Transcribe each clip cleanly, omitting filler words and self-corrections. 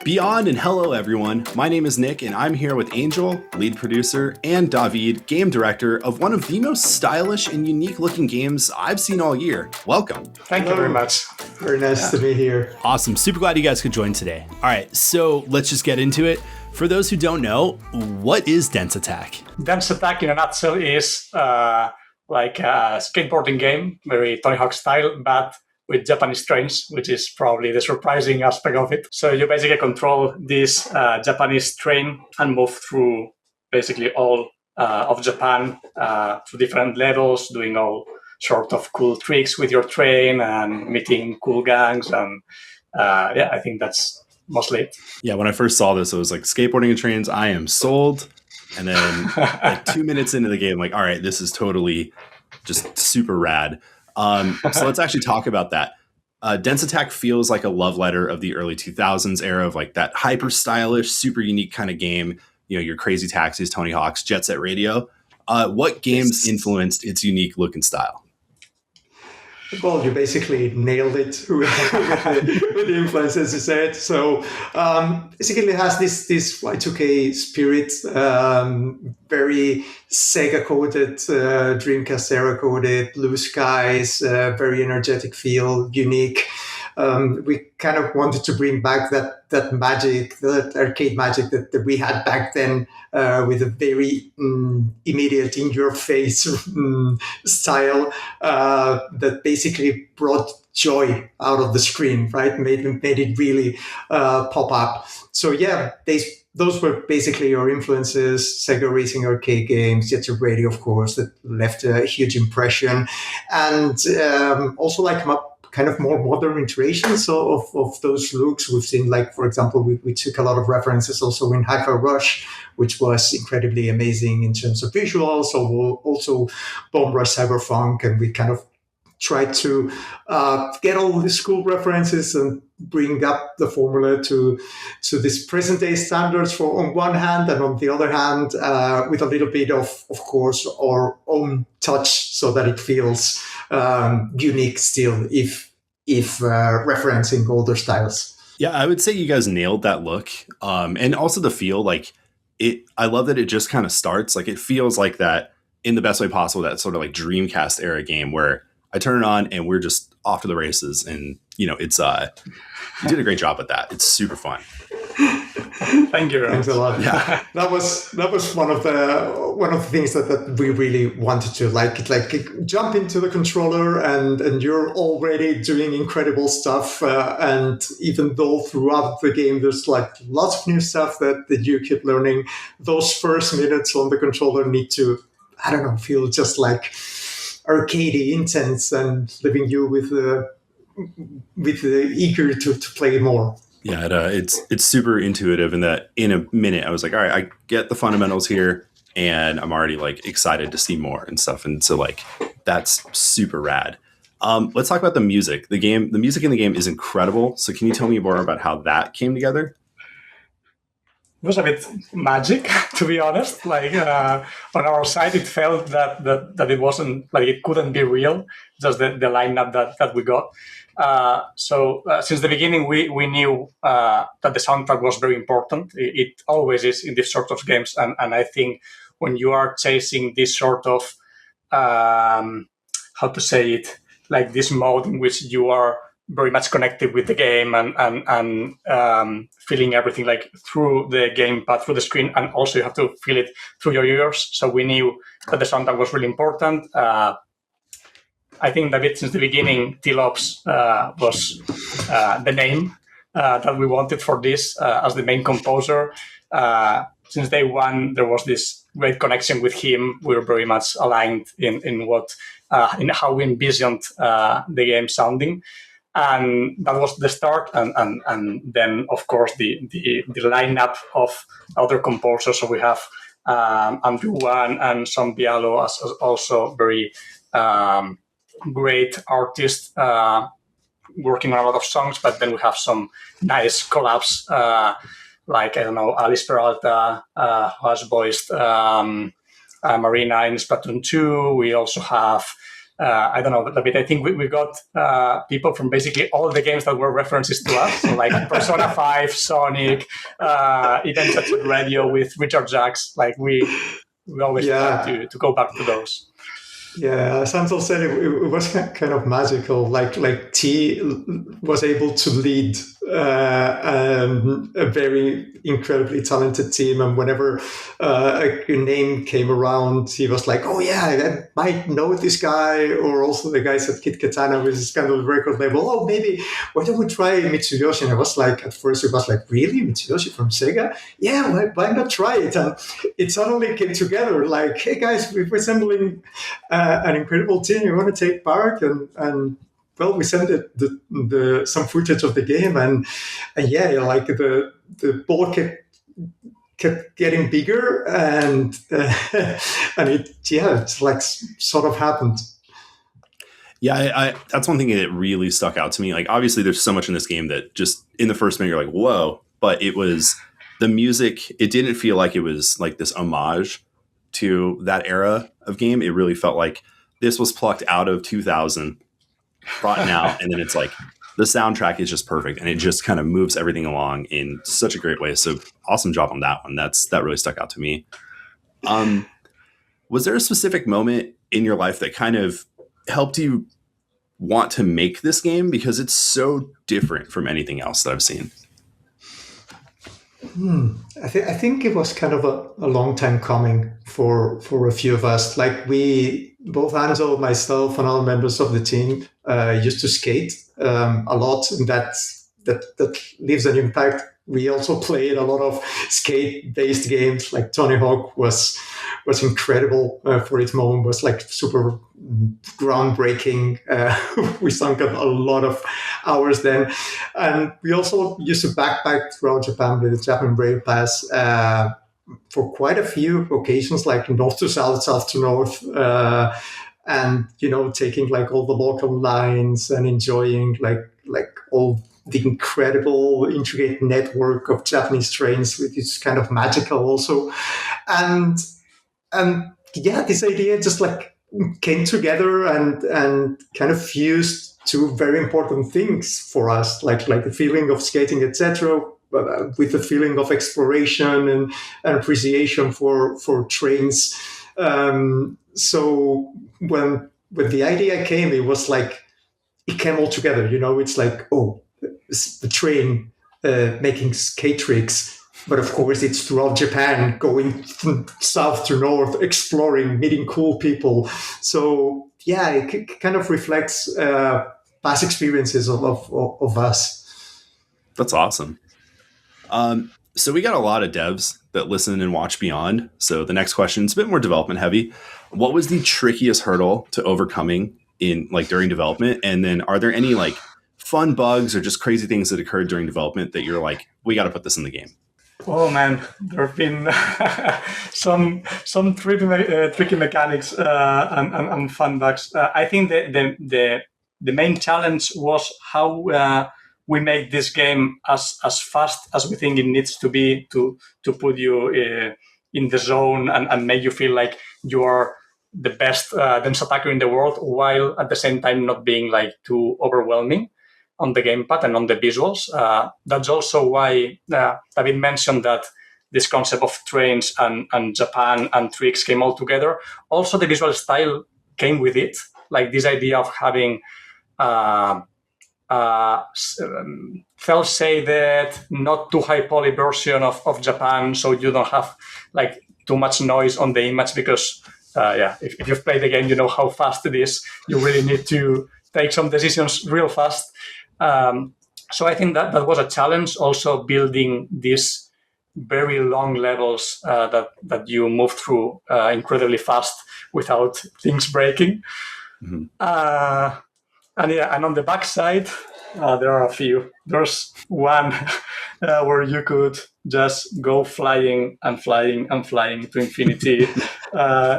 Beyond and hello everyone, my name is Nick and I'm here with Angel, lead producer, and David, game director of one of the most stylish and unique looking games I've seen all year. Welcome. Thank you very much. Very nice to be here. Awesome, super glad you guys could join today. All right, so let's just get into it. For those who don't know, what is Denshattack? Denshattack in a nutshell is like a skateboarding game, very Tony Hawk style, but with Japanese trains, which is probably the surprising aspect of it. So you basically control this Japanese train and move through basically all of Japan to different levels, doing all sort of cool tricks with your train and meeting cool gangs. And I think that's mostly it. Yeah, when I first saw this, I was like, skateboarding and trains, I am sold. And then like 2 minutes into the game, like, all right, this is totally just super rad. So let's actually talk about that. Denshattack feels like a love letter of the early 2000s era of like that hyper stylish, super unique kind of game. You know, your Crazy Taxis, Tony Hawk's, Jet Set Radio. What games influenced its unique look and style? Well, you basically nailed it with the influence, as you said. So basically it has this Y2K spirit, very Sega coded, Dreamcast era coded, blue skies, very energetic feel, unique. We kind of wanted to bring back that magic, that arcade magic that we had back then, with a very immediate in-your-face style that basically brought joy out of the screen, right? Made it really pop up. So yeah, those were basically our influences. Sega Racing arcade games, Jet Set Radio, of course, that left a huge impression, and also like kind of more modern iterations of those looks. We've seen, like, for example, we took a lot of references also in Hi-Fi Rush, which was incredibly amazing in terms of visuals, so also Bomb Rush Cyberpunk, and we kind of tried to get all these cool references and bring up the formula to these present-day standards on one hand, and on the other hand, with a little bit of course, our own touch, so that it feels unique still, if referencing older styles. Yeah, I would say you guys nailed that look, and also the feel. Like it, I love that it just kind of starts. Like it feels like that in the best way possible. That sort of like Dreamcast era game where I turn it on and we're just off to the races. And you know, it's you did a great job at that. It's super fun. Thank you. Thanks a lot. Yeah, that was one of the things that we really wanted to like jump into the controller and you're already doing incredible stuff. And even though throughout the game there's like lots of new stuff that you keep learning, those first minutes on the controller need to, I don't know, feel just like arcadey, intense, and leaving you with eager to play more. Yeah, it's super intuitive, in that in a minute I was like, all right, I get the fundamentals here, and I'm already like excited to see more and stuff. And so like that's super rad. Let's talk about the music. The music in the game is incredible. So can you tell me more about how that came together? It was a bit magic, to be honest. Like on our side, it felt that it wasn't, like, it couldn't be real, just the lineup that we got. So since the beginning, we knew that the soundtrack was very important. It always is in these sort of games, and I think when you are chasing this sort of how to say it, like this mode in which you are very much connected with the game and feeling everything like through the gamepad, through the screen, and also you have to feel it through your ears. So we knew that the soundtrack was really important. I think David, since the beginning, T-Lopes was the name that we wanted for this as the main composer. Since day one, there was this great connection with him. We were very much aligned in what in how we envisioned the game sounding. And that was the start, and then of course the lineup of other composers. So we have Andrew Wan and Sean Bialo as also very great artists working on a lot of songs. But then we have some nice collabs, like, I don't know, Alice Peralta, who has voiced Marina in Splatoon 2. We also have I don't know, David, I think we got people from basically all the games that were references to us. So like Persona 5, Sonic, even Touch Radio with Richard Jacks. Like we always try to go back to those. Yeah, as Ansel said, it was kind of magical. Like T was able to lead a very incredibly talented team, and whenever a name came around, he was like, "Oh yeah, I might know this guy," or also the guys at Kid Katana with his kind of record label. "Oh, maybe why don't we try Mitsuyoshi?" And I was like, at first, it was like, "Really, Mitsuyoshi from Sega? Yeah, why not try it?" And it suddenly came together. Like, "Hey guys, we're assembling an incredible team. You want to take part?" And well, we sent the some footage of the game, and yeah, like the board kept getting bigger, and it's like sort of happened. Yeah, I that's one thing that really stuck out to me. Like, obviously, there's so much in this game that just in the first minute you're like, whoa, but it was the music. It didn't feel like it was like this homage to that era of game. It really felt like this was plucked out of 2000, brought now, and then it's like the soundtrack is just perfect, and it just kind of moves everything along in such a great way. So awesome job on that one. That really stuck out to me. Was there a specific moment in your life that kind of helped you want to make this game, because it's so different from anything else that I've seen? I think it was kind of a long time coming for a few of us. Like both Angel, myself, and other members of the team used to skate a lot, and that leaves an impact. We also played a lot of skate-based games. Like Tony Hawk was incredible for its moment. Was like super groundbreaking. We sunk a lot of hours then, and we also used to backpack throughout Japan with the Japan Brave Pass for quite a few occasions, like north to south, south to north, and taking like all the local lines and enjoying like all the incredible intricate network of Japanese trains, which is kind of magical also, and yeah, this idea just like came together and kind of fused two very important things for us, like the feeling of skating, etc., with the feeling of exploration and appreciation for trains. So when the idea came, it was like it came all together. It's like, oh, it's the train making skate tricks. But of course, it's throughout Japan, going from south to north, exploring, meeting cool people. So yeah, it kind of reflects past experiences of us. That's awesome. So we got a lot of devs that listen and watch Beyond. So the next question is a bit more development heavy. What was the trickiest hurdle to overcoming during development? And then are there any like fun bugs or just crazy things that occurred during development that you're like, we got to put this in the game? Oh man, there have been some tricky mechanics and fun bugs. I think the main challenge was how we make this game as fast as we think it needs to be to put you in the zone and make you feel like you are the best Denshattacker in the world, while at the same time not being like too overwhelming on the gamepad and on the visuals. That's also why David mentioned that this concept of trains and Japan and tricks came all together. Also, the visual style came with it, like this idea of having cel-shaded, not too high poly version of Japan, so you don't have like too much noise on the image, because if you've played the game, you know how fast it is. You really need to take some decisions real fast. So I think that was a challenge, also building these very long levels that you move through incredibly fast without things breaking. Mm-hmm. And on the backside, there are a few. There's one where you could just go flying and flying and flying to infinity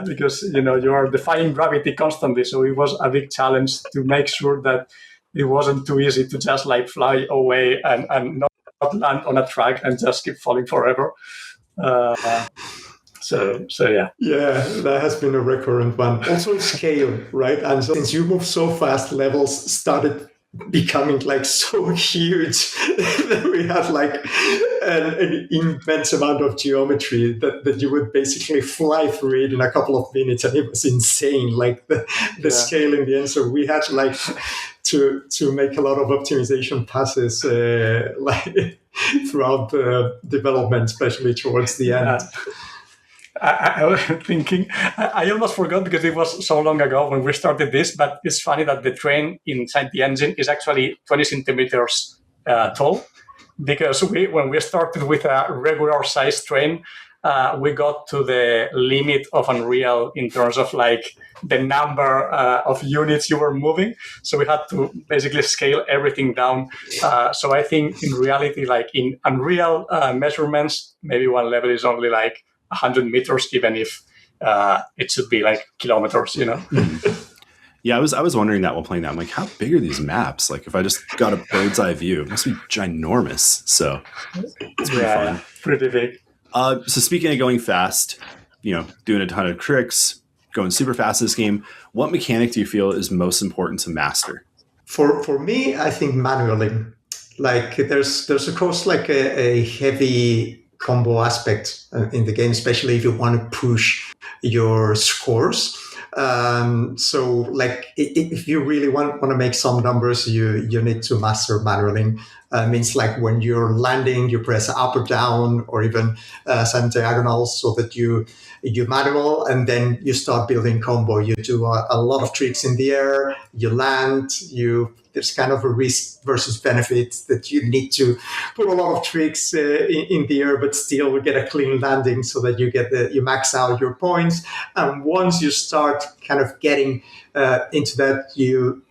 because you are defying gravity constantly. So it was a big challenge to make sure that it wasn't too easy to just like fly away and not land on a track and just keep falling forever. So yeah. Yeah, that has been a recurrent one. Also scale, right? And so since you move so fast, levels started becoming like so huge that we had like an immense amount of geometry that you would basically fly through it in a couple of minutes, and it was insane, like the scale in the end. So we had like to make a lot of optimization passes like throughout the development, especially towards the end. I was thinking, I almost forgot because it was so long ago when we started this, but it's funny that the train inside the engine is actually 20 centimeters tall, because when we started with a regular size train, we got to the limit of Unreal in terms of like the number of units you were moving. So we had to basically scale everything down. So I think in reality, like in Unreal measurements, maybe one level is only like 100 meters, even if it should be like kilometers, you know? Yeah, I was wondering that while playing that. I'm like, how big are these maps? Like, if I just got a bird's eye view, it must be ginormous. So it's pretty fun. Pretty big. So speaking of going fast, doing a ton of tricks, going super fast this game, what mechanic do you feel is most important to master? For me, I think manually. Like there's of course like a heavy combo aspect in the game, especially if you want to push your scores. So like if you really want to make some numbers, you need to master manually. Means like when you're landing, you press up or down, or even some diagonals, so that you manual, and then you start building combo. You do a lot of tricks in the air, you land, there's kind of a risk versus benefit that you need to put a lot of tricks in the air, but still get a clean landing so that you max out your points. And once you start kind of getting into that, you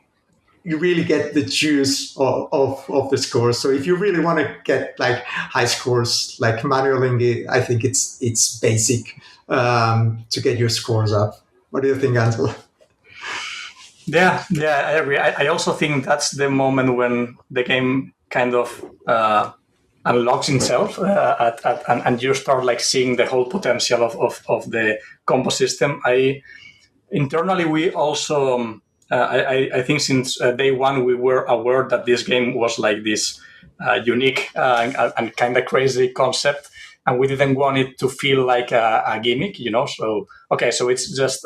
really get the juice of the scores. So if you really want to get like high scores, like manualing, I think it's basic to get your scores up. What do you think, Angela? Yeah, I agree. I also think that's the moment when the game kind of unlocks itself and you start like seeing the whole potential of the combo system. Internally, we also, I think since day one, we were aware that this game was like this unique and kind of crazy concept, and we didn't want it to feel like a gimmick, So, so it's just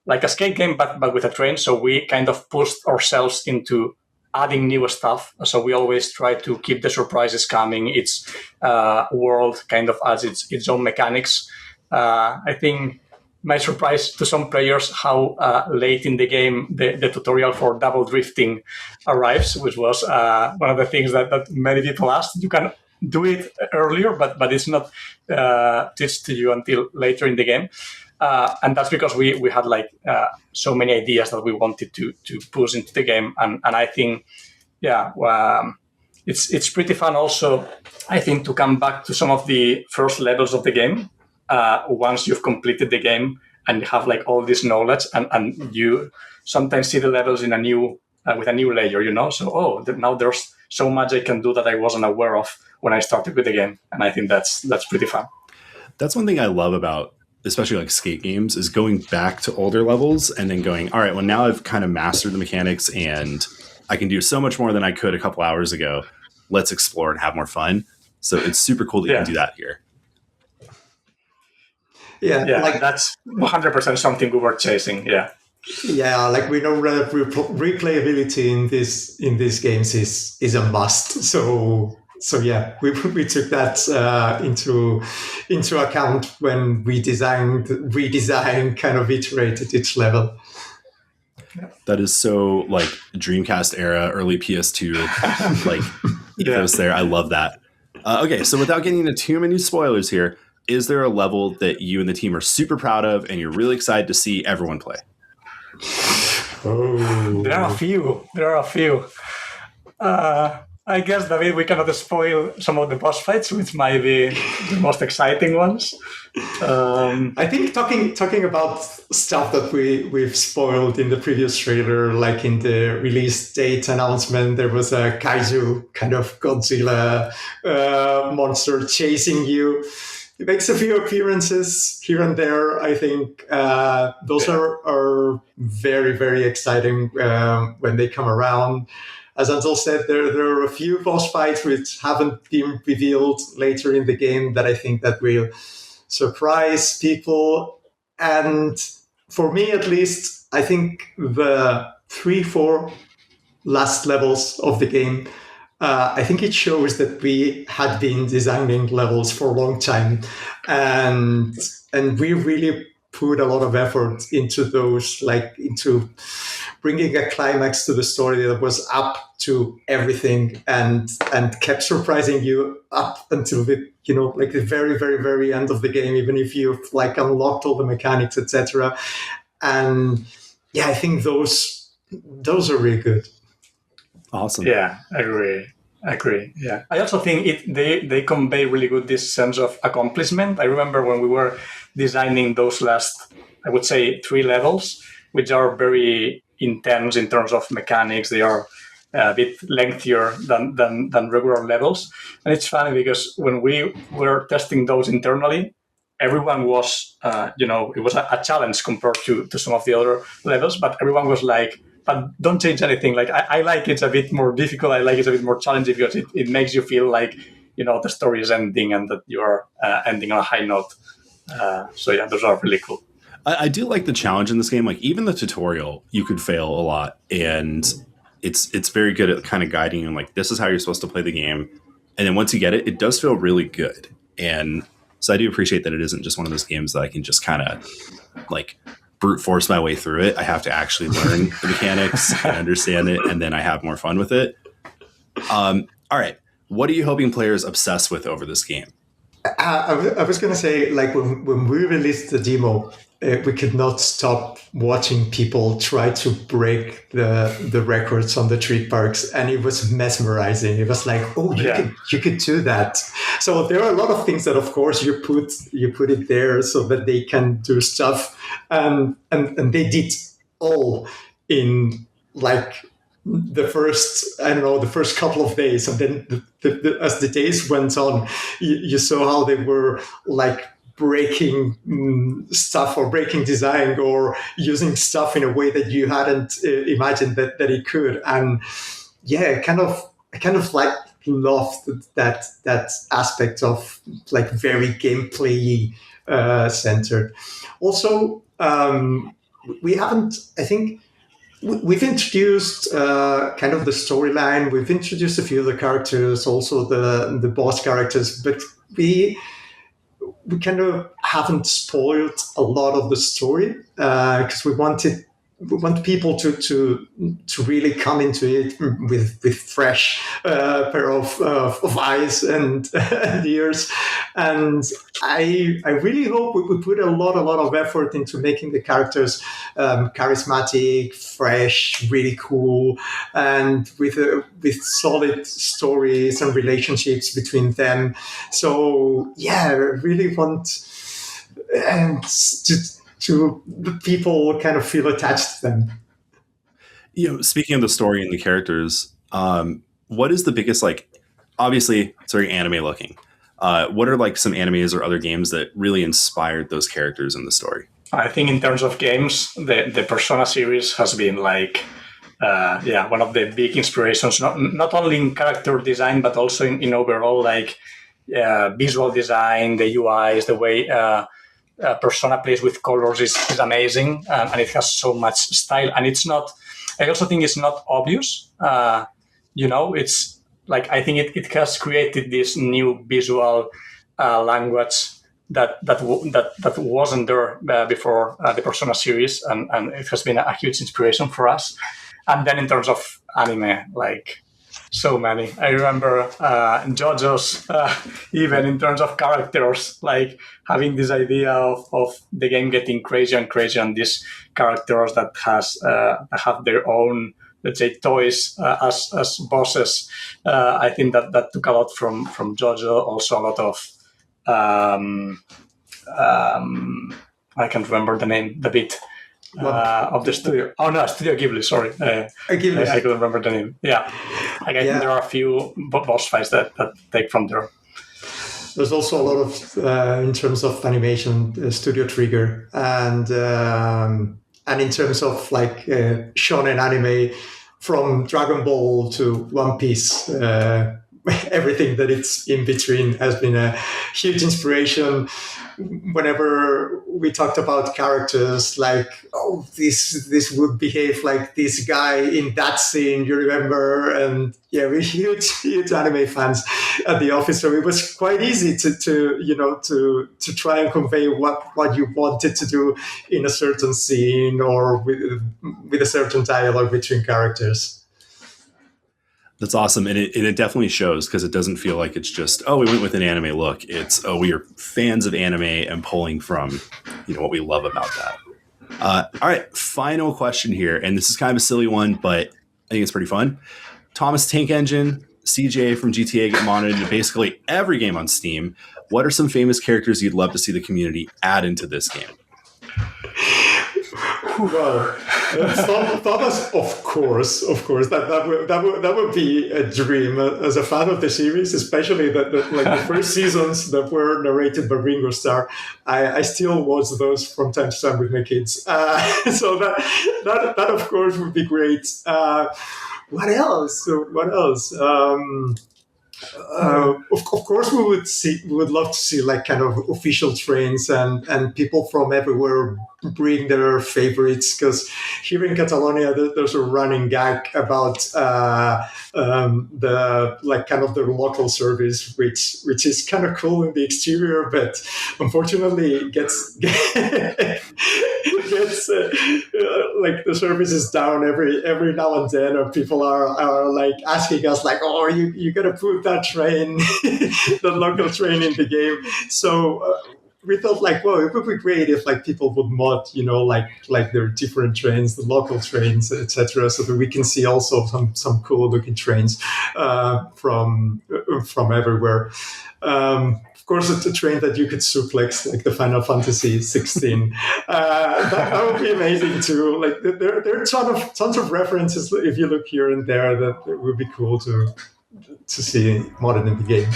like a skate game, but with a train. So we kind of pushed ourselves into adding new stuff. So we always try to keep the surprises coming. Its world kind of adds its own mechanics. I think my surprise to some players how late in the game the tutorial for double drifting arrives, which was one of the things that many people asked. You can do it earlier, but it's not teach to you until later in the game. And that's because we had like so many ideas that we wanted to push into the game, and I think it's pretty fun also, I think, to come back to some of the first levels of the game once you've completed the game and you have like all this knowledge, and you sometimes see the levels in a new with a new layer, So now there's so much I can do that I wasn't aware of when I started with the game, and I think that's pretty fun. That's one thing I love about especially like skate games, is going back to older levels and then going, all right, well, now I've kind of mastered the mechanics and I can do so much more than I could a couple hours ago. Let's explore and have more fun. So it's super cool that you can do that here. Yeah, like that's 100% something we were chasing. Yeah, like we know that replayability in these games is a must. So yeah, we took that into account when we redesigned, kind of iterated each level. That is so like Dreamcast era, early PS2, like ethos there. I love that. Okay, so without getting into too many spoilers here, is there a level that you and the team are super proud of and you're really excited to see everyone play? Oh, there are a few. I guess, David, we cannot spoil some of the boss fights, which might be the most exciting ones. I think talking about stuff that we've spoiled in the previous trailer, like in the release date announcement, there was a kaiju kind of Godzilla monster chasing you. He makes a few appearances here and there. I think those are very, very exciting when they come around. As Angel said, there are a few boss fights which haven't been revealed later in the game that I think that will surprise people. And for me, at least, I think the 3-4 last levels of the game, I think it shows that we had been designing levels for a long time, and we really put a lot of effort into those, like into bringing a climax to the story that was up to everything and kept surprising you up until the the very, very, very end of the game, even if you've like unlocked all the mechanics, etc. And yeah, I think those are really good. Awesome. Yeah, I agree. Yeah, I also think they convey really good this sense of accomplishment. I remember when we were designing those last, I would say, 3 levels, which are very intense in terms of mechanics. They are a bit lengthier than regular levels, and it's funny because when we were testing those internally, everyone was, it was a challenge compared to some of the other levels, but everyone was like, but don't change anything. Like, I like it's a bit more difficult. I like it's a bit more challenging because it makes you feel like, the story is ending and that you are ending on a high note. So yeah, those are really cool. I do like the challenge in this game. Like, even the tutorial, you could fail a lot, and it's very good at kind of guiding you, like, this is how you're supposed to play the game. And then once you get it, it does feel really good. And so I do appreciate that it isn't just one of those games that I can just kind of like brute force my way through it. I have to actually learn the mechanics and understand it, and then I have more fun with it. All right. What are you hoping players obsess with over this game? I was going to say, like, when we released the demo, we could not stop watching people try to break the records on the treat parks, and it was mesmerizing. It was like, oh, you could do that. So there are a lot of things that, of course, you put it there so that they can do stuff, and they did all in like the first couple of days, and then as the days went on, you saw how they were like breaking stuff or breaking design or using stuff in a way that you hadn't imagined that it could. And yeah, I kind of like loved that aspect of like very gameplay centered. Also, we haven't, I think, we've introduced kind of the storyline. We've introduced a few of the characters, also the boss characters, but we kind of haven't spoiled a lot of the story because we want people to really come into it with fresh pair of eyes and ears. And I really hope we put a lot of effort into making the characters charismatic, fresh, really cool, and with solid stories and relationships between them. So yeah, I really want to the people kind of feel attached to them. Speaking of the story and the characters, what is the biggest, like, obviously it's very anime looking. What are like some animes or other games that really inspired those characters in the story? I think in terms of games, the Persona series has been like, one of the big inspirations, not only in character design, but also in overall like visual design, the UIs, the way Persona plays with colors is amazing, and it has so much style. And it's not, I also think it's not obvious. It's like, I think it has created this new visual language that wasn't there before the Persona series, and it has been a huge inspiration for us. And then in terms of anime, like, so many. I remember JoJo's, even in terms of characters, like having this idea of the game getting crazier and crazier, and these characters that have their own, let's say, toys as bosses. I think that took a lot from JoJo. Also a lot of I can't remember the name, the bit. Of the studio. Oh no, Studio Ghibli. Sorry, Ghibli. I couldn't remember the name. Yeah, I think there are a few boss fights that take from there. There's also a lot of in terms of animation, Studio Trigger, and in terms of like shonen anime, from Dragon Ball to One Piece. Everything that it's in between has been a huge inspiration. Whenever we talked about characters, like, oh, this would behave like this guy in that scene, you remember? And yeah, we're huge anime fans at the office, so it was quite easy to try and convey what you wanted to do in a certain scene or with a certain dialogue between characters. That's awesome. And it definitely shows, because it doesn't feel like it's just, oh, we went with an anime look. It's, oh, we are fans of anime and pulling from, what we love about that. All right. Final question here. And this is kind of a silly one, but I think it's pretty fun. Thomas Tank Engine, CJ from GTA get modded into basically every game on Steam. What are some famous characters you'd love to see the community add into this game? Well, Thomas, of course, that would be a dream. As a fan of the series, especially the first seasons that were narrated by Ringo Starr, I still watch those from time to time with my kids. So that of course would be great. What else? Of course, we would love to see like kind of official trains and people from everywhere bring their favorites, because here in Catalonia there's a running gag about the like kind of the local service, which is kind of cool in the exterior, but unfortunately it gets like the service is down every now and then, and people are like asking us like, oh, you gotta put that train, the local train in the game. So we thought like, well, it would be great if like people would mod, like their different trains, the local trains, etc., so that we can see also some cool looking trains from everywhere. Of course, it's a train that you could suplex, like the Final Fantasy 16. That would be amazing too. Like there are tons of references if you look here and there that would be cool to see modded in the game.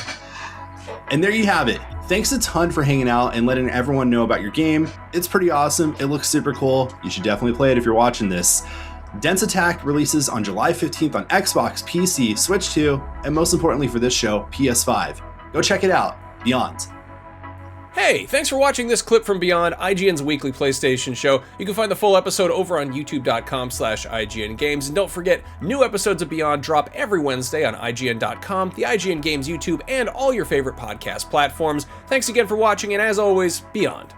And there you have it. Thanks a ton for hanging out and letting everyone know about your game. It's pretty awesome. It looks super cool. You should definitely play it if you're watching this. Denshattack releases on July 15th on Xbox, PC, Switch 2, and most importantly for this show, PS5. Go check it out. Beyond. Hey, thanks for watching this clip from Beyond, IGN's weekly PlayStation show. You can find the full episode over on youtube.com/IGN Games. And don't forget, new episodes of Beyond drop every Wednesday on IGN.com, the IGN Games YouTube, and all your favorite podcast platforms. Thanks again for watching, and as always, Beyond.